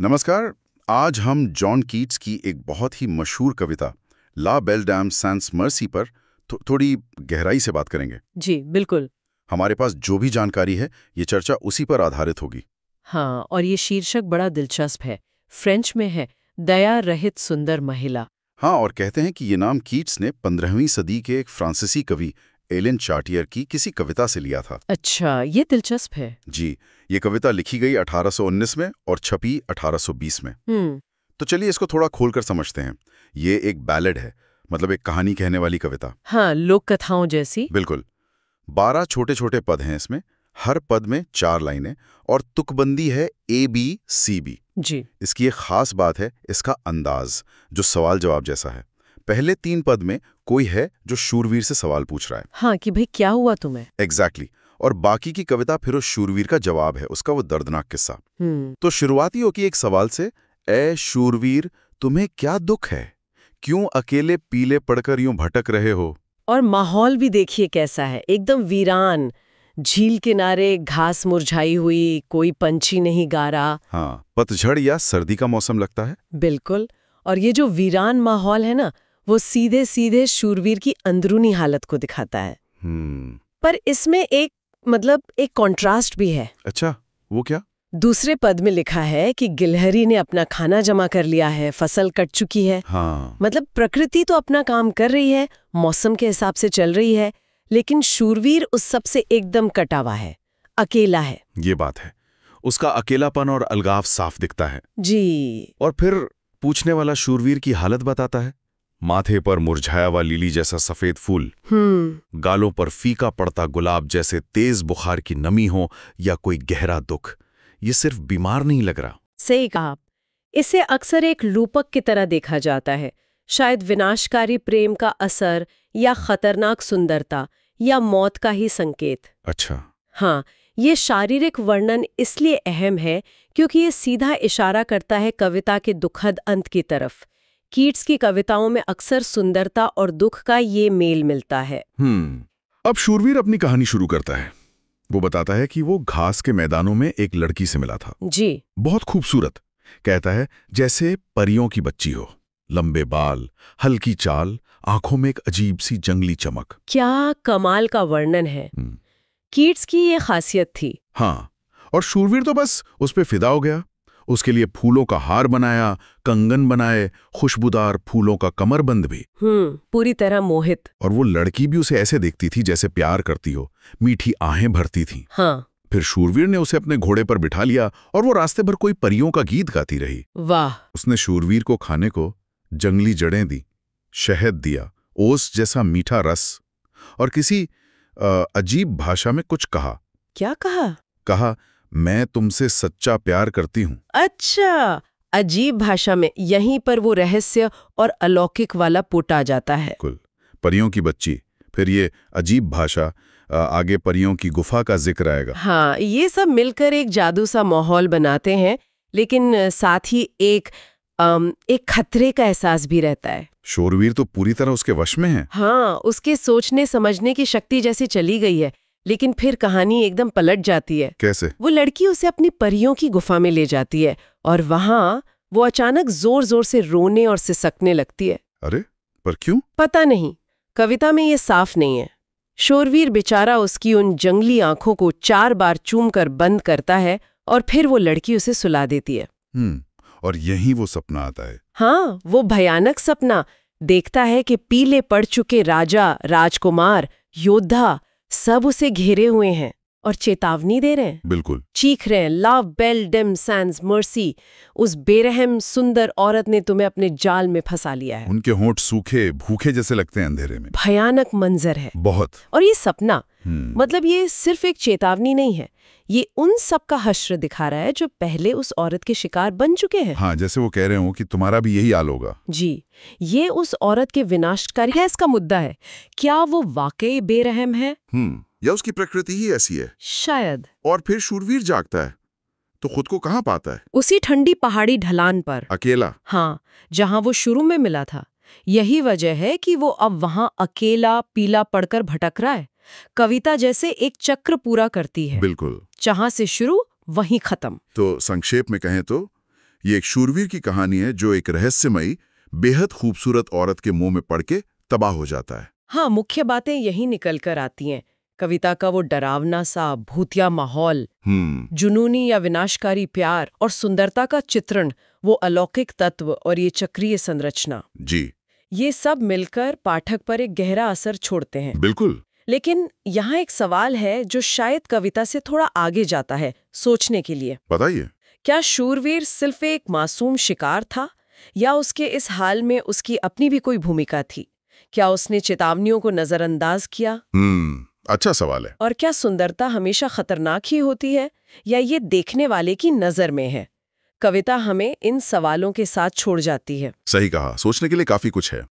नमस्कार। आज हम जॉन कीट्स की एक बहुत ही मशहूर कविता ला बेल डैम सैंस मर्सी पर थोड़ी गहराई से बात करेंगे। जी बिल्कुल। हमारे पास जो भी जानकारी है ये चर्चा उसी पर आधारित होगी। हाँ, और ये शीर्षक बड़ा दिलचस्प है। फ्रेंच में है दया रहित सुंदर महिला। हाँ, और कहते हैं कि ये नाम कीट्स ने 15वीं सदी के एक फ्रांसीसी कवि एलन चार्टियर की किसी कविता से लिया था। अच्छा, ये दिलचस्प है। जी, ये कविता लिखी गई 1819 में और छपी 1820 में। हम्म। तो चलिए इसको थोड़ा खोलकर समझते हैं। ये एक बैलेड है, मतलब एक कहानी कहने वाली कविता। हाँ, लोक कथाओं जैसी। बिल्कुल। 12 छोटे छोटे पद हैं इसमें, हर पद में 4 लाइनें और तुकबंदी है ABCB। जी। इसकी एक खास बात है इसका अंदाज, जो सवाल जवाब जैसा है। पहले 3 पद में कोई है जो शूरवीर से सवाल पूछ रहा है। हाँ, कि भाई क्या हुआ तुम्हें। एग्जैक्टली और बाकी की कविता फिर उस शूरवीर का जवाब है, उसका वो दर्दनाक किस्सा। हम्म। तो शुरुआती होगी एक सवाल से, ए शूरवीर तुम्हें क्या दुख है, क्यों अकेले पीले पड़कर यूं भटक रहे हो। और माहौल भी देखिए कैसा है, एकदम वीरान। झील किनारे घास मुरझाई हुई, कोई पंछी नहीं गा रहा। हाँ, पतझड़ या सर्दी का मौसम लगता है। बिल्कुल। और ये जो वीरान माहौल है ना, वो सीधे सीधे शूरवीर की अंदरूनी हालत को दिखाता है। पर इसमें एक कॉन्ट्रास्ट भी है। अच्छा, वो क्या? दूसरे पद में लिखा है कि गिलहरी ने अपना खाना जमा कर लिया है, फसल कट चुकी है। हाँ, मतलब प्रकृति तो अपना काम कर रही है, मौसम के हिसाब से चल रही है, लेकिन शूरवीर उस सब से एकदम कटा हुआ है, अकेला है। ये बात है। उसका अकेलापन और अलगाव साफ दिखता है। जी। और फिर पूछने वाला शूरवीर की हालत बताता है। माथे पर मुरझाया हुआ लिली जैसा सफेद फूल, गालों पर फीका पड़ता गुलाब जैसे तेज बुखार की नमी हो, या कोई गहरा दुख। ये सिर्फ बीमार नहीं लग रहा। सही कहा। इसे अक्सर एक रूपक की तरह देखा जाता है, शायद विनाशकारी प्रेम का असर, या खतरनाक सुंदरता, या मौत का ही संकेत। अच्छा। हाँ, ये शारीरिक वर्णन इसलिए अहम है क्योंकि ये सीधा इशारा करता है कविता के दुखद अंत की तरफ। कीट्स की कविताओं में अक्सर सुंदरता और दुख का ये मेल मिलता है। अब शूरवीर अपनी कहानी शुरू करता है। वो बताता है कि वो घास के मैदानों में एक लड़की से मिला था। जी। बहुत खूबसूरत, कहता है, जैसे परियों की बच्ची हो। लंबे बाल, हल्की चाल, आंखों में एक अजीब सी जंगली चमक। क्या कमाल का वर्णन है। कीट्स की ये खासियत थी। हाँ, और शूरवीर तो बस उस पे फिदा हो गया। उसके लिए फूलों का हार बनाया, कंगन बनाए, खुशबूदार फूलों का कमरबंद भी। पूरी तरह मोहित। और वो लड़की भी उसे ऐसे देखती थी जैसे प्यार करती हो, मीठी आहें भरती थी। हाँ। फिर शूरवीर ने उसे अपने घोड़े पर बिठा लिया और वो रास्ते भर कोई परियों का गीत गाती रही। वाह। उसने शूरवीर को खाने को जंगली जड़ें दी, शहद दिया, ओस जैसा मीठा रस, और किसी अजीब भाषा में कुछ कहा। क्या कहा? कहा, मैं तुमसे सच्चा प्यार करती हूँ। अच्छा, अजीब भाषा में। यहीं पर वो रहस्य और अलौकिक वाला पुट आ जाता है। कुल परियों की बच्ची, फिर ये अजीब भाषा, आगे परियों की गुफा का जिक्र आएगा। हाँ, ये सब मिलकर एक जादू सा माहौल बनाते हैं, लेकिन साथ ही एक खतरे का एहसास भी रहता है। शूरवीर तो पूरी तरह उसके वश में है। हाँ, उसके सोचने समझने की शक्ति जैसे चली गई है, लेकिन फिर कहानी एकदम पलट जाती है। कैसे? वो लड़की उसे अपनी परियों की गुफा में ले जाती है और वहां वो अचानक जोर जोर से रोने और सिसकने लगती है। अरे, पर क्यों? पता नहीं, कविता में ये साफ नहीं है। शूरवीर बेचारा उसकी उन जंगली आंखों को 4 बार चूम कर बंद करता है और फिर वो लड़की उसे सुला देती है। और यहीं वो सपना आता है। हाँ, वो भयानक सपना देखता है कि पीले पड़ चुके राजा, राजकुमार, योद्धा सब उसे घेरे हुए हैं और चेतावनी दे रहे हैं। बिल्कुल। चीख रहे हैं, ला बेल डैम सैंस मर्सी, उस बेरहम सुंदर औरत ने तुम्हें अपने जाल में फंसा लिया है। उनके होंठ सूखे भूखे जैसे लगते हैं अंधेरे में। भयानक मंजर है बहुत। और ये सपना, मतलब ये सिर्फ एक चेतावनी नहीं है, ये उन सब का हश्र दिखा रहा है जो पहले उस औरत के शिकार बन चुके हैं। हाँ, जैसे वो कह रहे हो कि तुम्हारा भी यही हाल होगा। जी, ये उस औरत के विनाशकारी है। इसका मुद्दा है, क्या वो वाकई बेरहम है, या उसकी प्रकृति ही ऐसी है? शायद। और फिर शूरवीर जागता है तो खुद को कहाँ पाता है? उसी ठंडी पहाड़ी ढलान पर, अकेला। हाँ, जहां वो शुरू में मिला था। यही वजह है कि वो अब वहां अकेला पीला पड़कर भटक रहा है। कविता जैसे एक चक्र पूरा करती है। बिल्कुल। जहां से शुरू वहीं खत्म। तो संक्षेप में कहें तो ये एक शूरवीर की कहानी है जो एक रहस्यमयी, बेहद खूबसूरत औरत के मुंह में पड़ के तबाह हो जाता है। हाँ, मुख्य बातें यही निकल कर आती हैं। कविता का वो डरावना सा भूतिया माहौल, जुनूनी या विनाशकारी प्यार और सुंदरता का चित्रण, वो अलौकिक तत्व और ये चक्रीय संरचना, जी ये सब मिलकर पाठक पर एक गहरा असर छोड़ते हैं। बिल्कुल। लेकिन यहाँ एक सवाल है जो शायद कविता से थोड़ा आगे जाता है सोचने के लिए। बताइए। क्या शूरवीर सिर्फ एक मासूम शिकार था, या उसके इस हाल में उसकी अपनी भी कोई भूमिका थी? क्या उसने चेतावनियों को नजरअंदाज किया? अच्छा सवाल है। और क्या सुंदरता हमेशा खतरनाक ही होती है, या ये देखने वाले की नजर में है? कविता हमें इन सवालों के साथ छोड़ जाती है। सही कहा, सोचने के लिए काफी कुछ है।